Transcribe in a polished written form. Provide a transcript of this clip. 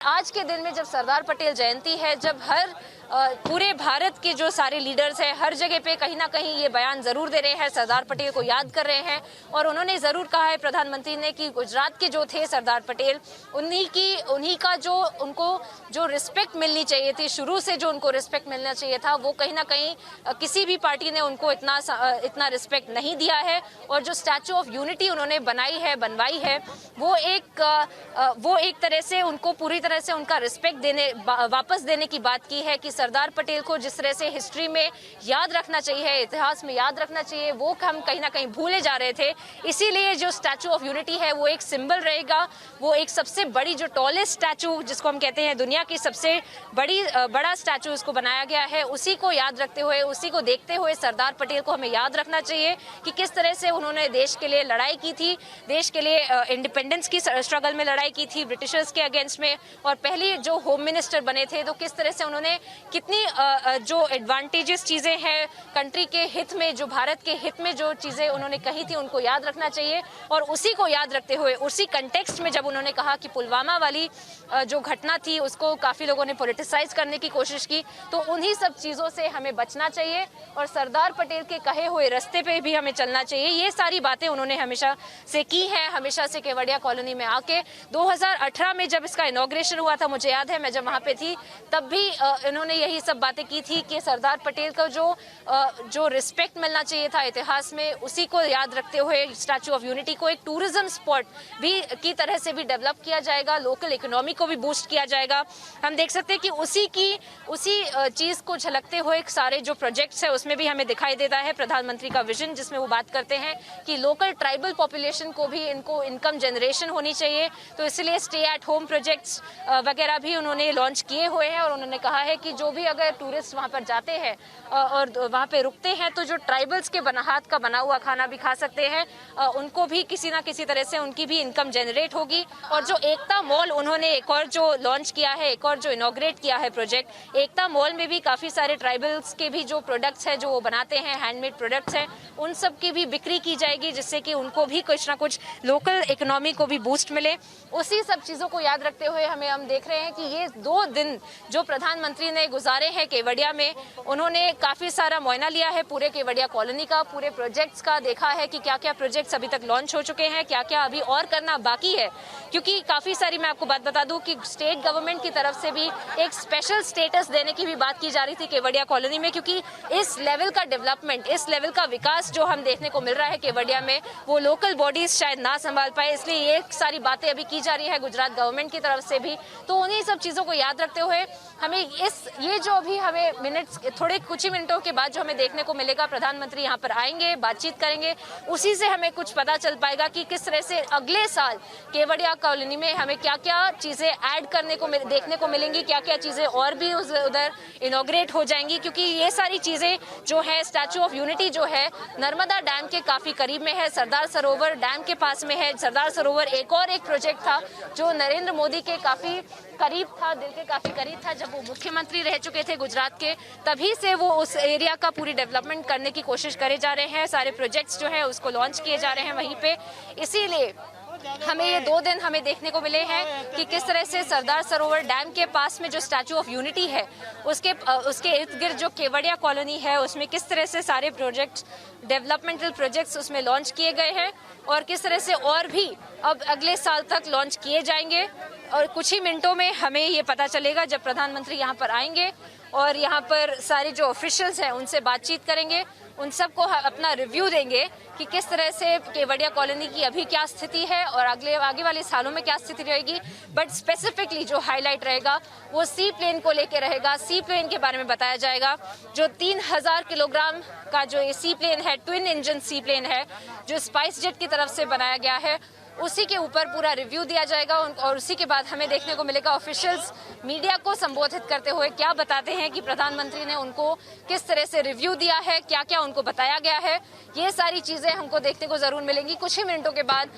आज के दिन में जब सरदार पटेल जयंती है, जब हर पूरे भारत के जो सारे लीडर्स हैं हर जगह पे कहीं ना कहीं ये बयान जरूर दे रहे हैं, सरदार पटेल को याद कर रहे हैं। और उन्होंने जरूर कहा है प्रधानमंत्री ने कि गुजरात के जो थे सरदार पटेल, उन्हीं का जो उनको जो रिस्पेक्ट मिलनी चाहिए थी, शुरू से जो उनको रिस्पेक्ट मिलना चाहिए था, वो कहीं ना कहीं किसी भी पार्टी ने उनको इतना रिस्पेक्ट नहीं दिया है। और जो स्टैचू ऑफ यूनिटी उन्होंने बनवाई है, वो एक तरह से उनको पूरी तरह से उनका रिस्पेक्ट वापस देने की बात की है कि सरदार पटेल को जिस तरह से हिस्ट्री में याद रखना चाहिए, इतिहास में याद रखना चाहिए, वो हम कहीं ना कहीं भूले जा रहे थे। इसीलिए जो स्टैचू ऑफ यूनिटी है वो एक सिंबल रहेगा, वो एक सबसे बड़ी जो टॉलेस्ट स्टैचू जिसको हम कहते हैं दुनिया की सबसे बड़ा स्टैचू उसको बनाया गया है। उसी को याद रखते हुए, उसी को देखते हुए सरदार पटेल को हमें याद रखना चाहिए कि किस तरह से उन्होंने देश के लिए लड़ाई की थी, देश के लिए इंडिपेंडेंस की स्ट्रगल में लड़ाई की थी ब्रिटिशर्स के अगेंस्ट में। और पहले जो होम मिनिस्टर बने थे तो किस तरह से उन्होंने कितनी जो एडवांटेजेस चीजें हैं कंट्री के हित में, जो भारत के हित में जो चीजें उन्होंने कही थी, उनको याद रखना चाहिए। और उसी को याद रखते हुए, उसी कंटेक्स्ट में जब उन्होंने कहा कि पुलवामा वाली जो घटना थी उसको काफी लोगों ने पॉलिटिसाइज करने की कोशिश की, तो उन्हीं सब चीजों से हमें बचना चाहिए और सरदार पटेल के कहे हुए रास्ते पे भी हमें चलना चाहिए। ये सारी बातें उन्होंने हमेशा से की हैं, हमेशा से केवड़िया कॉलोनी में आके। 2018 में जब इसका इनॉग्रेशन हुआ था, मुझे याद है मैं जब वहां पे थी, तब भी इन्होंने यही सब बातें की थी कि सरदार पटेल का जो रिस्पेक्ट मिलना चाहिए था इतिहास में, उसी को याद रखते हुए स्टैचू ऑफ यूनिटी को एक टूरिज्म स्पॉट भी की तरह से भी डेवलप किया जाएगा, लोकल इकोनॉमी को भी बूस्ट किया जाएगा। हम देख सकते हैं कि उसी चीज को झलकते हुए सारे जो प्रोजेक्ट्स है उसमें भी हमें दिखाई देता है प्रधानमंत्री का विजन, जिसमें वो बात करते हैं कि लोकल ट्राइबल पॉपुलेशन को भी इनको इनकम जनरेशन होनी चाहिए। तो इसलिए स्टे एट होम प्रोजेक्ट्स वगैरह भी उन्होंने लॉन्च किए हुए हैं। और उन्होंने कहा है कि जो भी अगर टूरिस्ट वहां पर जाते हैं और वहां पे रुकते हैं तो जो ट्राइबल्स के हाथ का बना हुआ खाना भी खा सकते हैं, उनको भी किसी ना किसी तरह से उनकी भी इनकम जनरेट होगी। और जो एकता मॉल उन्होंने एक और जो लॉन्च किया है, एक और जो इनॉग्रेट किया है प्रोजेक्ट, एकता मॉल में भी काफी सारे ट्राइबल्स के भी जो प्रोडक्ट्स हैं जो वो बनाते हैं, हैंडमेड प्रोडक्ट्स हैं, उन सब की भी बिक्री की जाएगी, जिससे कि उनको भी कुछ ना कुछ लोकल इकोनॉमी को भी बूस्ट मिले। उसी सब चीजों को याद रखते हुए हम देख रहे हैं कि ये 2 दिन जो प्रधानमंत्री ने गुजारे हैं केवड़िया में, उन्होंने काफी सारा मुआयना लिया है पूरे केवड़िया कॉलोनी का, पूरे प्रोजेक्ट्स का, देखा है कि क्या क्या प्रोजेक्ट्स अभी तक लॉन्च हो चुके हैं, क्या क्या अभी और करना बाकी है। क्योंकि काफी सारी, मैं आपको बात बता दूं कि स्टेट गवर्नमेंट की तरफ से भी एक स्पेशल स्टेटस देने की भी बात की जा रही थी केवड़िया कॉलोनी में, क्योंकि इस लेवल का डेवलपमेंट, इस लेवल का विकास जो हम देखने को मिल रहा है केवड़िया में, वो लोकल बॉडीज शायद ना संभाल पाए। इसलिए ये सारी बातें अभी की जा रही है गुजरात गवर्नमेंट की तरफ से भी। तो उन्हीं सब चीजों को याद रखते हुए हमें ये जो अभी हमें थोड़े कुछ ही मिनटों के बाद जो हमें देखने को मिलेगा, प्रधानमंत्री यहाँ पर आएंगे, बातचीत करेंगे, उसी से हमें कुछ पता चल पाएगा कि किस तरह से अगले साल केवड़िया कॉलोनी में हमें क्या क्या चीजें ऐड करने को देखने को मिलेंगी, क्या क्या चीजें और भी उधर इनॉग्रेट हो जाएंगी। क्योंकि ये सारी चीजें जो है, स्टैचू ऑफ यूनिटी जो है नर्मदा डैम के काफी करीब में है, सरदार सरोवर डैम के पास में है। सरदार सरोवर एक प्रोजेक्ट था जो नरेंद्र मोदी के काफी करीब था, दिल के काफी करीब था। जब वो मुख्यमंत्री रह चुके थे गुजरात के, तभी से वो उस एरिया का पूरी डेवलपमेंट करने की कोशिश करे जा रहे हैं, सारे प्रोजेक्ट्स जो है उसको लॉन्च किए जा रहे हैं वहीं पे। इसीलिए हमें ये 2 दिन हमें देखने को मिले हैं कि किस तरह से सरदार सरोवर डैम के पास में जो स्टैचू ऑफ यूनिटी है उसके इर्द गिर्द जो केवड़िया कॉलोनी है उसमें किस तरह से सारे प्रोजेक्ट्स, डेवलपमेंटल प्रोजेक्ट्स उसमें लॉन्च किए गए हैं और किस तरह से और भी अब अगले साल तक लॉन्च किए जाएंगे। और कुछ ही मिनटों में हमें ये पता चलेगा जब प्रधानमंत्री यहाँ पर आएंगे और यहाँ पर सारे जो ऑफिशियल्स हैं उनसे बातचीत करेंगे, उन सबको अपना रिव्यू देंगे कि किस तरह से केवड़िया कॉलोनी की अभी क्या स्थिति है और आगे वाले सालों में क्या स्थिति रहेगी। बट स्पेसिफिकली जो हाईलाइट रहेगा वो सी प्लेन को लेके रहेगा। सी प्लेन के बारे में बताया जाएगा, जो 3000 किलोग्राम का जो ये सी प्लेन है, ट्विन इंजन सी प्लेन है, जो स्पाइस जेट की तरफ से बनाया गया है, उसी के ऊपर पूरा रिव्यू दिया जाएगा। और उसी के बाद हमें देखने को मिलेगा ऑफिशियल्स मीडिया को संबोधित करते हुए क्या बताते हैं कि प्रधानमंत्री ने उनको किस तरह से रिव्यू दिया है, क्या क्या उनको बताया गया है। ये सारी चीजें हमको देखने को जरूर मिलेंगी कुछ ही मिनटों के बाद